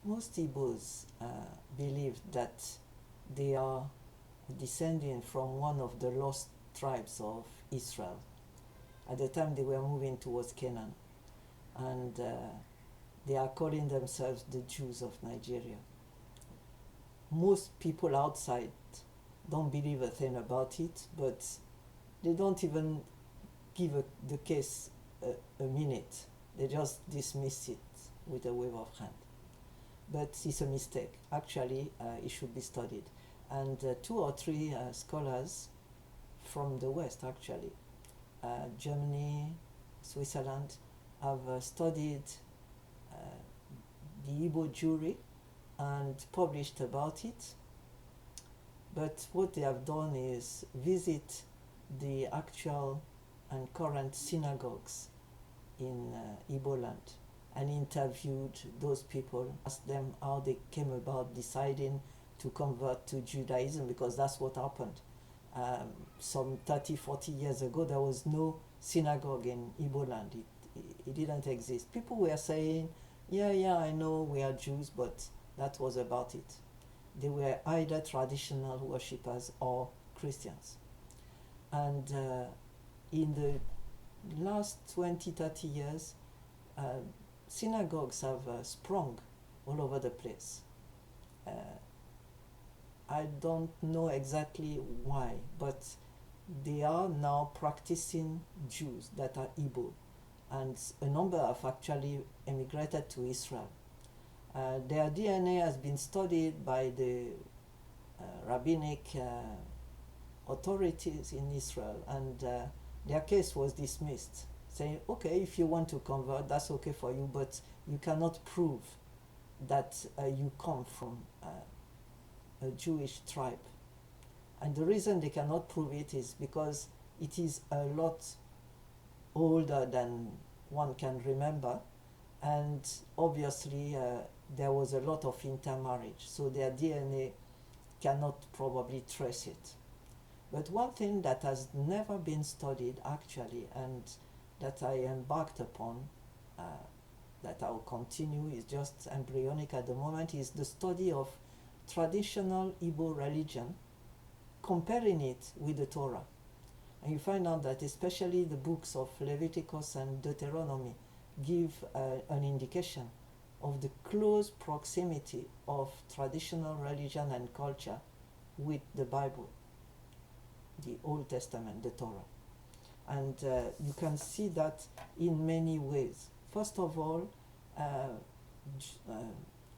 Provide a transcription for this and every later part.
Most Igbos believe that they are descending from one of the lost tribes of Israel. At the time they were moving towards Canaan, and they are calling themselves the Jews of Nigeria. Most people outside don't believe a thing about it, but they don't even give the case a minute. They just dismiss it with a wave of hand. But it's a mistake. Actually, it should be studied. And two or three scholars from the West, actually, Germany, Switzerland, have studied the Igbo Jewry and published about it. But what they have done is visit the actual and current synagogues in Igbo land and interviewed those people, asked them how they came about deciding to convert to Judaism, because that's what happened. Some 30, 40 years ago, there was no synagogue in Igbo land. It didn't exist. People were saying, yeah, I know we are Jews, but that was about it. They were either traditional worshippers or Christians. And in the last 20, 30 years, synagogues have sprung all over the place. I don't know exactly why, but they are now practicing Jews that are Igbo, and a number have actually emigrated to Israel. Their DNA has been studied by the rabbinic authorities in Israel, and their case was dismissed, saying, okay, if you want to convert, that's okay for you, but you cannot prove that you come from a Jewish tribe. And the reason they cannot prove it is because it is a lot older than one can remember, and obviously there was a lot of intermarriage, so their DNA cannot probably trace it. But one thing that has never been studied actually, and that I embarked upon, that I will continue, is just embryonic at the moment, is the study of traditional Igbo religion, comparing it with the Torah. And you find out that especially the books of Leviticus and Deuteronomy give an indication of the close proximity of traditional religion and culture with the Bible, the Old Testament, the Torah. And you can see that in many ways. First of all,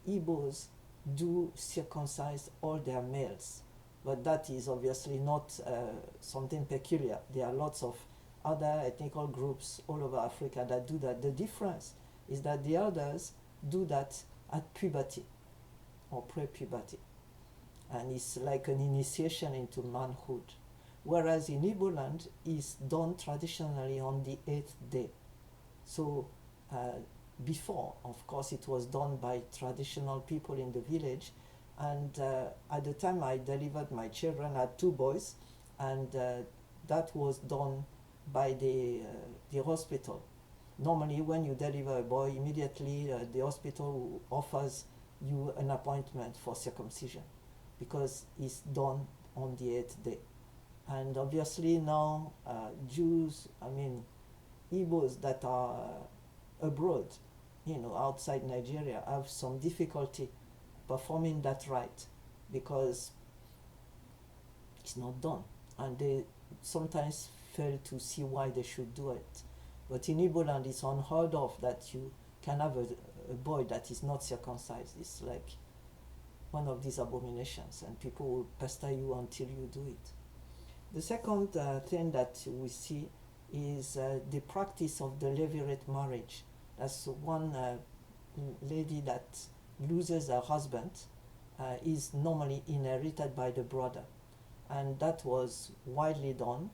Igbos do circumcise all their males, but that is obviously not something peculiar. There are lots of other ethnical groups all over Africa that do that. The difference is that the others do that at puberty or pre-puberty, and it's like an initiation into manhood. Whereas in Igbo land, it's done traditionally on the 8th day. So before, of course, it was done by traditional people in the village, and at the time I delivered my children, I had 2 boys, and that was done by the hospital. Normally when you deliver a boy, immediately the hospital offers you an appointment for circumcision, because it's done on the 8th day. And obviously now Jews, Igbos that are abroad, outside Nigeria, have some difficulty performing that rite because it's not done, and they sometimes fail to see why they should do it. But in Igbo land, it's unheard of that you can have a boy that is not circumcised. It's like one of these abominations, and people will pester you until you do it. The second thing that we see is the practice of the levirate marriage. That's one lady that loses her husband is normally inherited by the brother, and that was widely done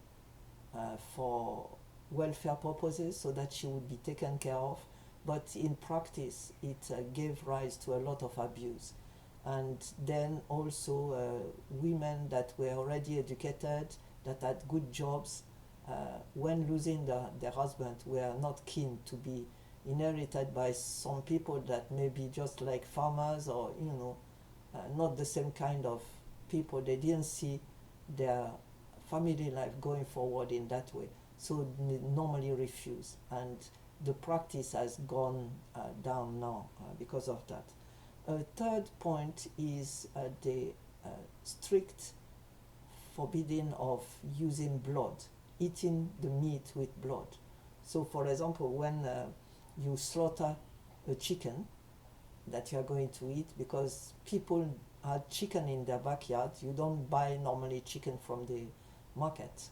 for welfare purposes, so that she would be taken care of, but in practice it gave rise to a lot of abuse. And then also women that were already educated, that had good jobs, when losing their husband, were not keen to be inherited by some people that may be just like farmers, or not the same kind of people. They didn't see their family life going forward in that way, so they normally refuse, and the practice has gone down now because of that. A third point is the strict forbidding of using blood, eating the meat with blood. So for example, when you slaughter a chicken that you are going to eat, because people have chicken in their backyard, you don't buy normally chicken from the market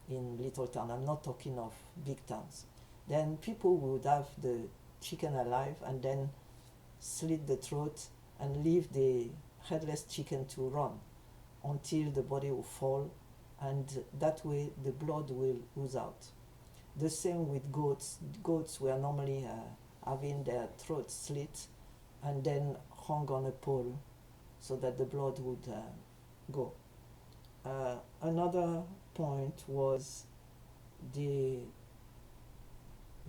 in little town. I'm not talking of big towns. Then people would have the chicken alive and then slit the throat and leave the headless chicken to run until the body will fall, and that way the blood will ooze out. The same with goats. Goats were normally having their throats slit and then hung on a pole so that the blood would go. Another point was the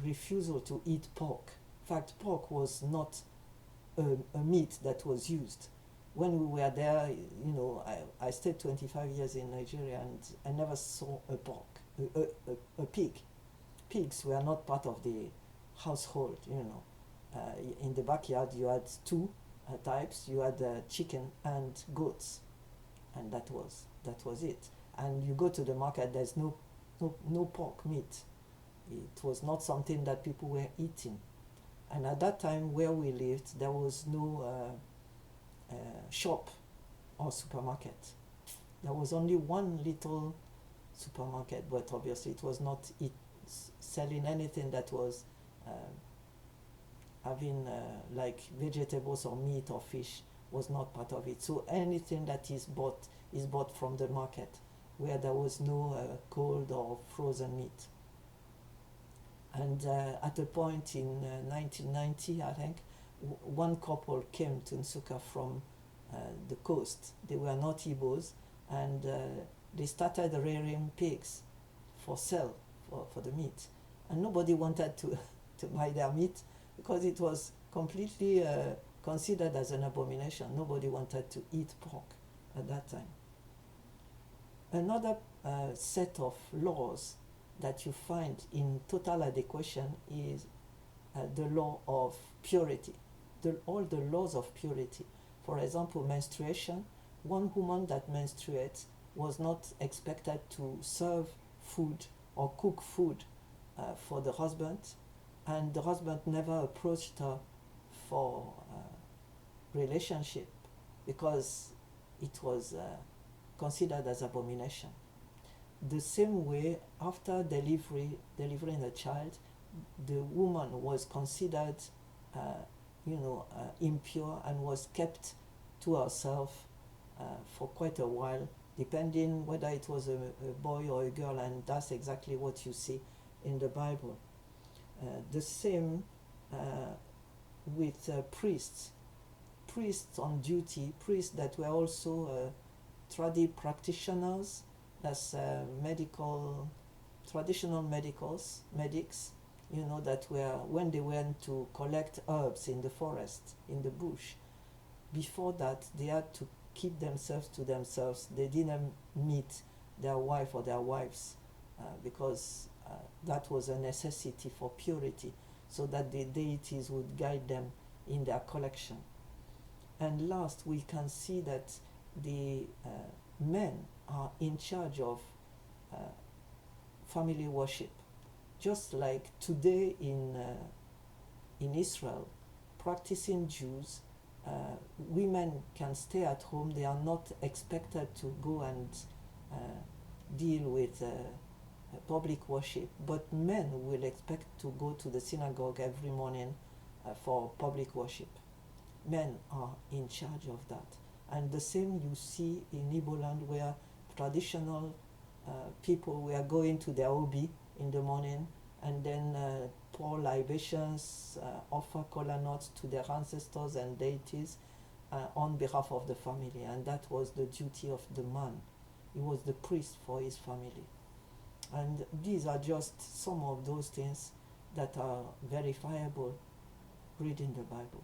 refusal to eat pork. In fact, pork was not a meat that was used. When we were there, I stayed 25 years in Nigeria, and I never saw a pork, a pig. Pigs were not part of the household, in the backyard you had two types. You had chicken and goats, and that was it. And you go to the market, there's no pork meat. It was not something that people were eating. And at that time where we lived, there was no shop or supermarket. There was only one little supermarket, but obviously it was not selling anything that was having like vegetables or meat or fish was not part of it. So anything that is bought from the market, where there was no cold or frozen meat. And at a point in 1990, I think, one couple came to Nsukka from the coast. They were not Igbos, and they started rearing pigs for sale, for the meat. And nobody wanted to buy their meat because it was completely considered as an abomination. Nobody wanted to eat pork at that time. Another set of laws that you find in total adequation is the law of purity, all the laws of purity. For example, menstruation. One woman that menstruates was not expected to serve food or cook food for the husband, and the husband never approached her for relationship because it was considered as abomination. The same way, after delivering a child, the woman was considered impure and was kept to herself for quite a while, depending whether it was a boy or a girl, and that's exactly what you see in the Bible. The same with priests on duty, priests that were also tradi practitioners, that's traditional medics, that were, when they went to collect herbs in the forest, in the bush, before that they had to keep themselves to themselves. They didn't meet their wife or their wives because that was a necessity for purity, so that the deities would guide them in their collection. And last, we can see that the men are in charge of family worship. Just like today in Israel, practicing Jews, women can stay at home. They are not expected to go and deal with public worship, but men will expect to go to the synagogue every morning for public worship. Men are in charge of that. And the same you see in Igbo land, where traditional people were going to their obi in the morning and then pour libations, offer kola nuts to their ancestors and deities on behalf of the family. And that was the duty of the man. He was the priest for his family. And these are just some of those things that are verifiable, reading the Bible.